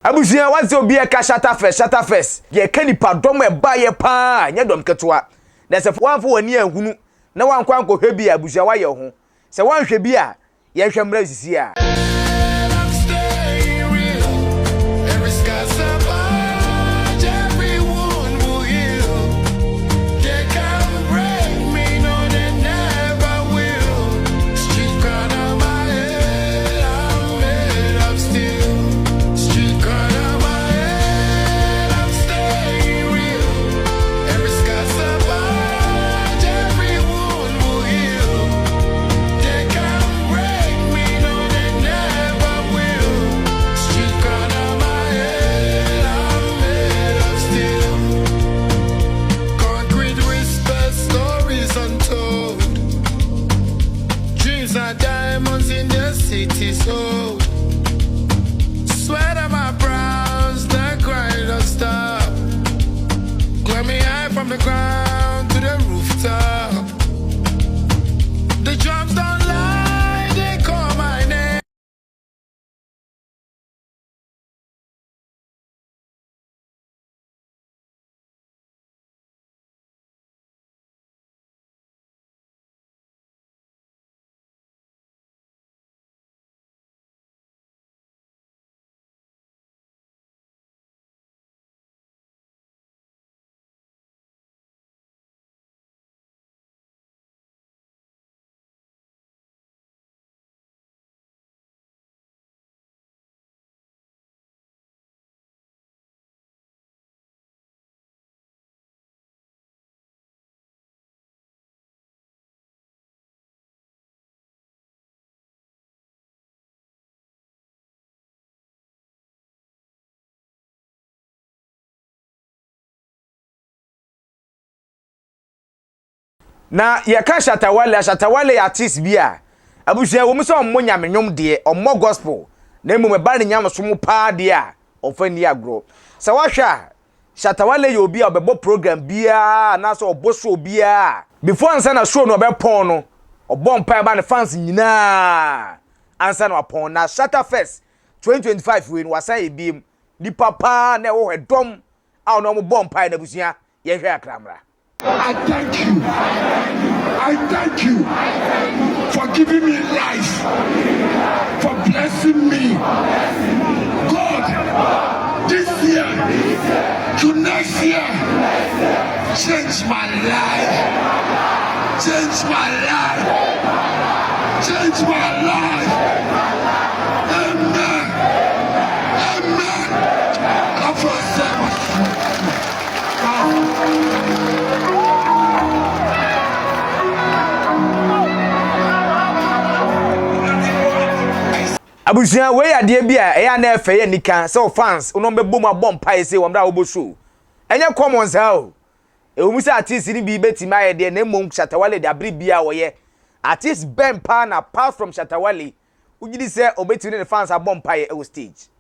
Abusia wazi obi e ka ShattaFest ye ka nipa dom e ba ye pa nya dom ketoa na se wanfo wani ahunu na wankwa ankohwe bi abusia wa ye ho se wanhwe bi a ye hwe mra sisi a diamonds in the city, so sweat on my brows, the grind don't stop. Climb me high from the ground to the rooftop. The drums don't lie, they call my name. na ye ka Shatta Wale artist bia abusia wo mso ommo nyamenyom de ommo gospel na emu me ba ne nyam so mo pa de a ofani agro se wa hwa Shatta Wale ye obi a obebo program bia na so oboso bia before ansa na show no obepon no obom pa ba ne fans nyina ansa na opon na ShattaFest 2025 we no wasan ebiem di papa na wo hedom a no mo bom pa na abusia ye hwe akramra. I thank you. I thank you for giving me life, for blessing me. God, this year to next year, change my life. Change my life. Change my life. Amen. Amen. God bless abusia we ade bia e ya na efe ye nika se fans uno mbebo ma bom pae se wamra wo show enye common sa o e wo musa artist ni bi betima ye de na mom Shatta Wale de abri bia wo ye artist ben pa na apart from Shatta Wale ugidi se obetini ne fans abom pae e stage